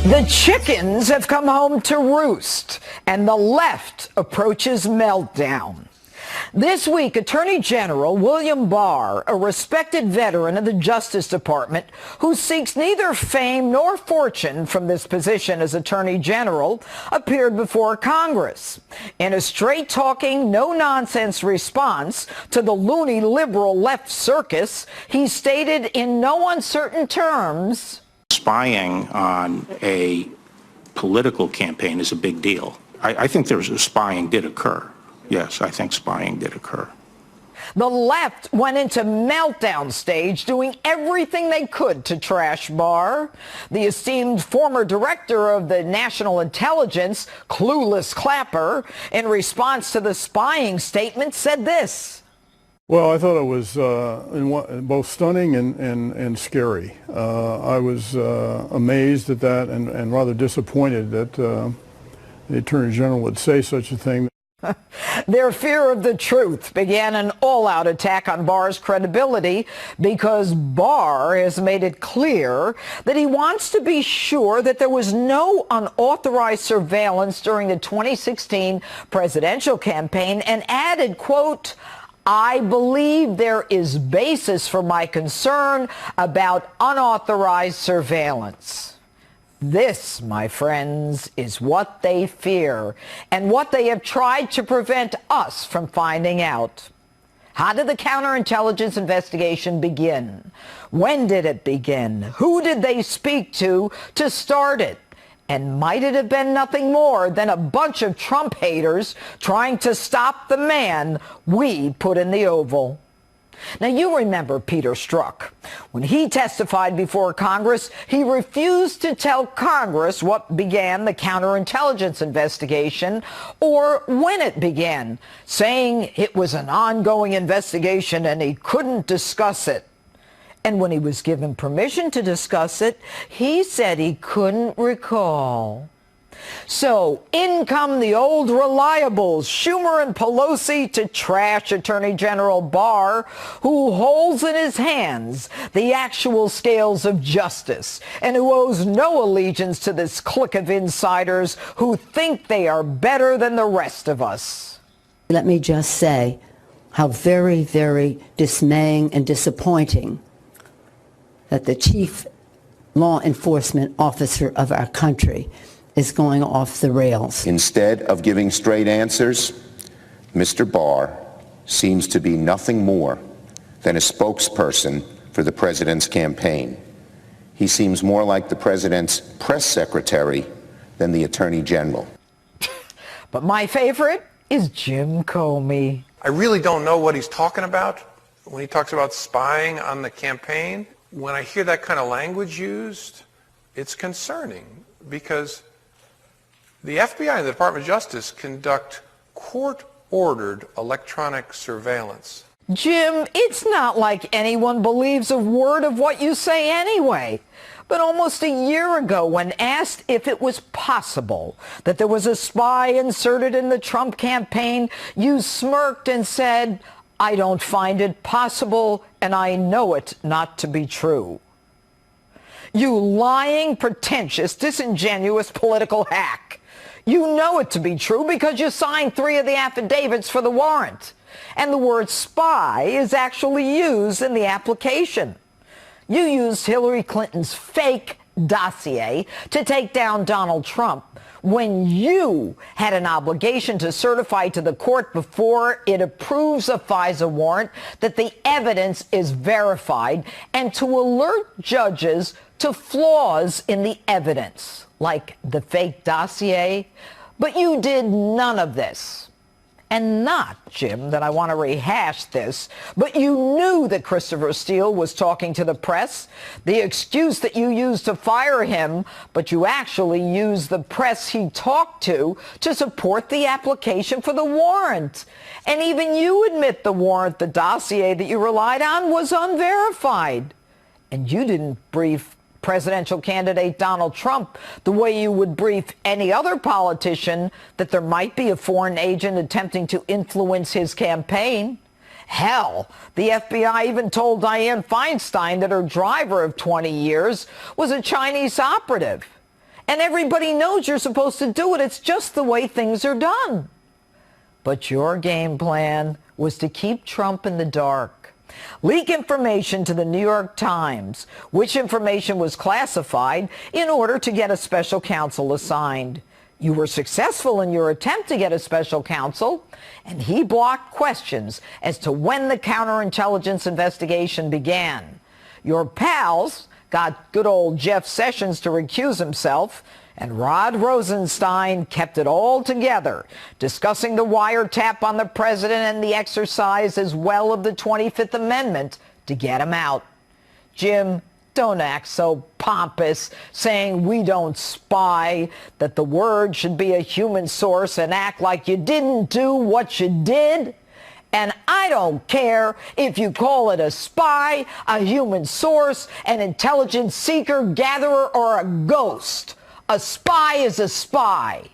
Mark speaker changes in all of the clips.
Speaker 1: The chickens have come home to roost, and the left approaches meltdown. This week, Attorney General William Barr, a respected veteran of the Justice Department who seeks neither fame nor fortune from this position as Attorney General, appeared before Congress. In a straight-talking, no-nonsense response to the loony liberal left circus, he stated in no uncertain terms,
Speaker 2: "Spying on a political campaign is a big deal. I think spying did occur. Yes, I think spying did occur."
Speaker 1: The left went into meltdown stage, doing everything they could to trash Barr. The esteemed former director of the National Intelligence, Clueless Clapper, in response to the spying statement, said this.
Speaker 3: Well, I thought it was both stunning and scary. I was amazed at that and rather disappointed that the Attorney General would say such a thing.
Speaker 1: Their fear of the truth began an all-out attack on Barr's credibility because Barr has made it clear that he wants to be sure that there was no unauthorized surveillance during the 2016 presidential campaign and added, quote, "I believe there is basis for my concern about unauthorized surveillance." This, my friends, is what they fear and what they have tried to prevent us from finding out. How did the counterintelligence investigation begin? When did it begin? Who did they speak to start it? And might it have been nothing more than a bunch of Trump haters trying to stop the man we put in the Oval? Now, you remember Peter Strzok. When he testified before Congress, he refused to tell Congress what began the counterintelligence investigation or when it began, saying it was an ongoing investigation and he couldn't discuss it. And when he was given permission to discuss it, he said he couldn't recall. So in come the old reliables, Schumer and Pelosi, to trash Attorney General Barr, who holds in his hands the actual scales of justice and who owes no allegiance to this clique of insiders who think they are better than the rest of us.
Speaker 4: Let me just say how very, very dismaying and disappointing that the chief law enforcement officer of our country is going off the rails.
Speaker 5: Instead of giving straight answers, Mr. Barr seems to be nothing more than a spokesperson for the president's campaign. He seems more like the president's press secretary than the Attorney General.
Speaker 1: But my favorite is Jim Comey.
Speaker 6: I really don't know what he's talking about when he talks about spying on the campaign. When I hear that kind of language used, it's concerning because the FBI and the Department of Justice conduct court-ordered electronic surveillance.
Speaker 1: Jim, it's not like anyone believes a word of what you say anyway. But almost a year ago, when asked if it was possible that there was a spy inserted in the Trump campaign, you smirked and said, "I don't find it possible, and I know it not to be true." You lying, pretentious, disingenuous political hack. You know it to be true because you signed 3 of the affidavits for the warrant. And the word spy is actually used in the application. You used Hillary Clinton's fake dossier to take down Donald Trump when you had an obligation to certify to the court before it approves a FISA warrant that the evidence is verified and to alert judges to flaws in the evidence, like the fake dossier. But you did none of this. And not, Jim, that I want to rehash this, but you knew that Christopher Steele was talking to the press. The excuse that you used to fire him, but you actually used the press he talked to support the application for the warrant. And even you admit the warrant, the dossier that you relied on, was unverified. And you didn't brief presidential candidate Donald Trump the way you would brief any other politician that there might be a foreign agent attempting to influence his campaign. Hell, the FBI even told Dianne Feinstein that her driver of 20 years was a Chinese operative. And everybody knows you're supposed to do it. It's just the way things are done. But your game plan was to keep Trump in the dark. Leak information to the New York Times, which information was classified, in order to get a special counsel assigned. You were successful in your attempt to get a special counsel, and he blocked questions as to when the counterintelligence investigation began. Your pals got good old Jeff Sessions to recuse himself, and Rod Rosenstein kept it all together, discussing the wiretap on the president and the exercise as well of the 25th Amendment to get him out. Jim, don't act so pompous, saying we don't spy, that the word should be a human source, and act like you didn't do what you did. And I don't care if you call it a spy, a human source, an intelligence seeker, gatherer, or a ghost. A spy is a spy.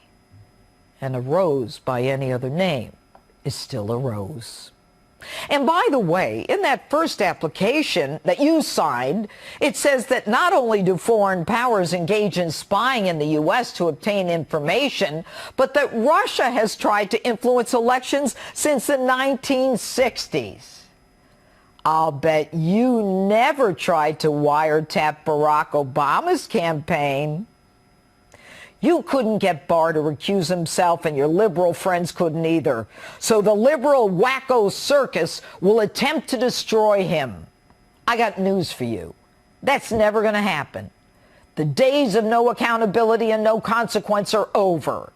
Speaker 1: And a rose by any other name is still a rose. And by the way, in that first application that you signed, it says that not only do foreign powers engage in spying in the U.S. to obtain information, but that Russia has tried to influence elections since the 1960s. I'll bet you never tried to wiretap Barack Obama's campaign. You couldn't get Barr to recuse himself, and your liberal friends couldn't either. So the liberal wacko circus will attempt to destroy him. I got news for you. That's never going to happen. The days of no accountability and no consequence are over.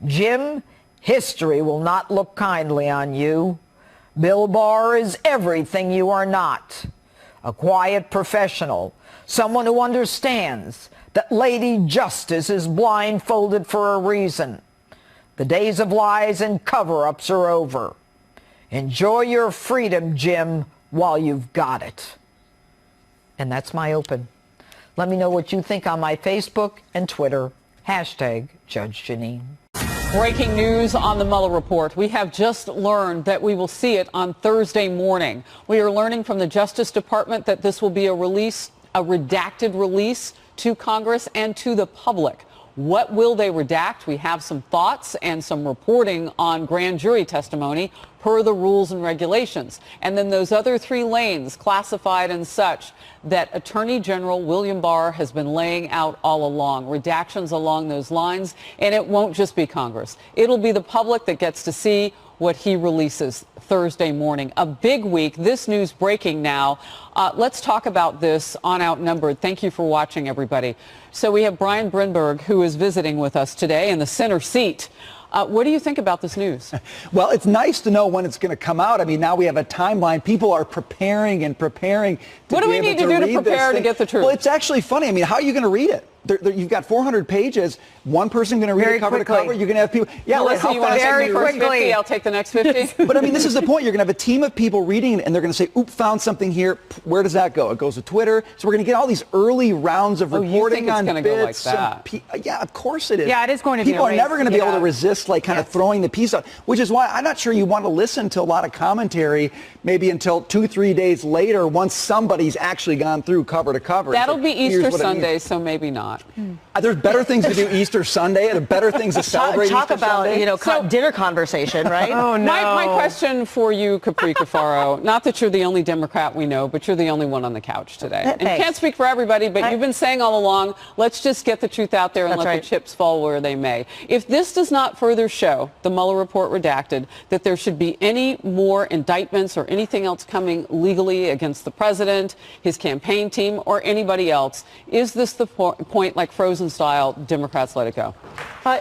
Speaker 1: Jim, history will not look kindly on you. Bill Barr is everything you are not. A quiet professional, someone who understands that Lady Justice is blindfolded for a reason. The days of lies and cover-ups are over. Enjoy your freedom, Jim, while you've got it. And that's my open. Let me know what you think on my Facebook and Twitter. #Judge Jeanine.
Speaker 7: Breaking news on the Mueller report. We have just learned that we will see it on Thursday morning. We are learning from the Justice Department that this will be a redacted release to Congress and to the public. What will they redact? We have some thoughts and some reporting on grand jury testimony per the rules and regulations. And then those other 3 lanes, classified and such, that Attorney General William Barr has been laying out all along. Redactions along those lines. And it won't just be Congress. It'll be the public that gets to see what he releases Thursday morning. A big week. This news breaking now. Let's talk about this on Outnumbered. Thank you for watching, everybody. So we have Brian Brinberg, who is visiting with us today in the center seat. What do you think about this news?
Speaker 8: Well, it's nice to know when it's going to come out. I mean, now we have a timeline. People are preparing and preparing.
Speaker 7: What do we need to do to prepare to get the truth?
Speaker 8: Well, it's actually funny. I mean, how are you going to read it? You've got 400 pages. One person going to read it cover to cover. You're going to have people. Yeah,
Speaker 7: Melissa, you want to take the first 50? I'll take the next 50.
Speaker 8: But I mean, this is the point. You're going to have a team of people reading it, and they're going to say, "Oop, found something here." Where does that go? It goes to Twitter. So we're going to get all these early rounds of reporting on bits.
Speaker 7: Go like that?
Speaker 8: Yeah, of course it is.
Speaker 9: Yeah, it is going to be.
Speaker 8: People are never going to be able to resist, like, kind of throwing the piece out, which is why I'm not sure you want to listen to a lot of commentary, maybe until 2-3 days later, once somebody's actually gone through cover to cover.
Speaker 7: That'll be Easter Sunday, so maybe not.
Speaker 8: There's better things to do Easter Sunday. There are better things to celebrate
Speaker 9: Talk
Speaker 8: Easter
Speaker 9: about,
Speaker 8: Sunday.
Speaker 9: dinner conversation, right?
Speaker 7: Oh, no. My question for you, Capri Cafaro, not that you're the only Democrat we know, but you're the only one on the couch today. And you can't speak for everybody, but you've been saying all along, let's just get the truth out there and let the chips fall where they may. If this does not further show, the Mueller report redacted, that there should be any more indictments or anything else coming legally against the president, his campaign team, or anybody else, is this the point, like Frozen style, Democrats let it go?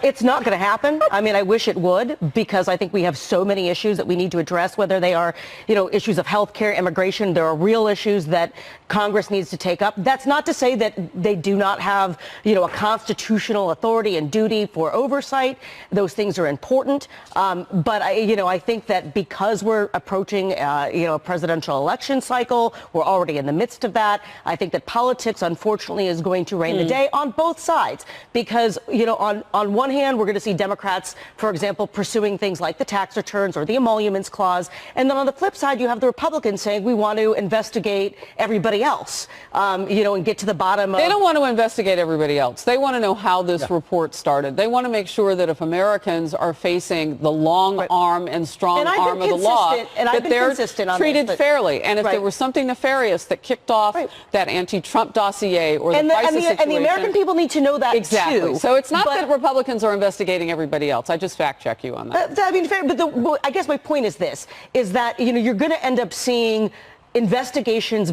Speaker 9: It's not going to happen. I mean, I wish it would, because I think we have so many issues that we need to address, whether they are, issues of health care, immigration. There are real issues that Congress needs to take up. That's not to say that they do not have, a constitutional authority and duty for oversight. Those things are important. But I think that because we're approaching, a presidential election cycle, we're already in the midst of that. I think that politics, unfortunately, is going to reign the day. on both sides, because, you know, on one hand, we're going to see Democrats, for example, pursuing things like the tax returns or the emoluments clause. And then on the flip side, you have the Republicans saying we want to investigate everybody else, you know, and get to the bottom of...
Speaker 7: They don't want to investigate everybody else. They want to know how this report started. They want to make sure that if Americans are facing the long arm and strong arm of the law, that they're treated fairly. And if there was something nefarious that kicked off that anti-Trump dossier or the FISA situation...
Speaker 9: And the American people need to know that,
Speaker 7: too. So it's not that Republicans are investigating everybody else. I just fact-check you on that.
Speaker 9: I mean, but I guess my point is this, is that, you know, you're going to end up seeing investigations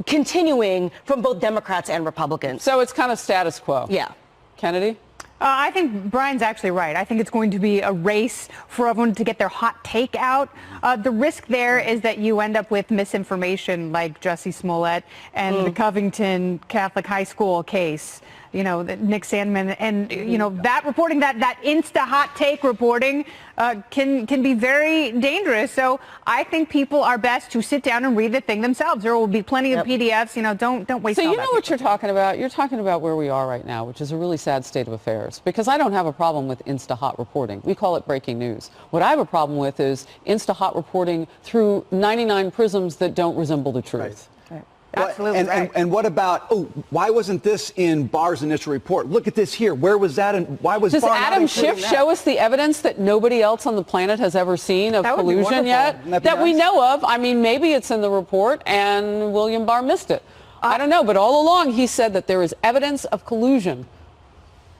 Speaker 9: continuing from both Democrats and Republicans.
Speaker 7: So it's kind of status quo.
Speaker 9: Yeah.
Speaker 7: Kennedy?
Speaker 10: I think Brian's actually right. I think it's going to be a race for everyone to get their hot take out. The risk there is that you end up with misinformation like Jussie Smollett and the Covington Catholic High School case. You know, Nick Sandmann, and, you know, that reporting, that insta-hot take reporting can be very dangerous. So I think people are best to sit down and read the thing themselves. There will be plenty of PDFs. You know, don't waste.
Speaker 7: So you know what you're talking about? You're talking about where we are right now, which is a really sad state of affairs. Because I don't have a problem with insta-hot reporting. We call it breaking news. What I have a problem with is insta-hot reporting through 99 prisms that don't resemble the truth.
Speaker 10: Right. Absolutely right.
Speaker 8: And what about, why wasn't this in Barr's initial report? Look at this here. Where was that? And why was
Speaker 7: Does
Speaker 8: Barr not
Speaker 7: Adam Schiff show us the evidence that nobody else on the planet has ever seen of collusion yet? That we know of. I mean, maybe it's in the report and William Barr missed it. I don't know. But all along he said that there is evidence of collusion.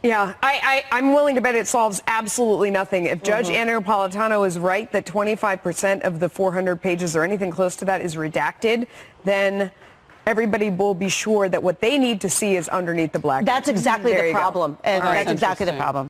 Speaker 11: Yeah, I'm willing to bet it solves absolutely nothing. If Judge Anna Napolitano is right that 25% of the 400 pages or anything close to that is redacted, then everybody will be sure that what they need to see is underneath the black.
Speaker 9: That's exactly the problem. And that's exactly the problem.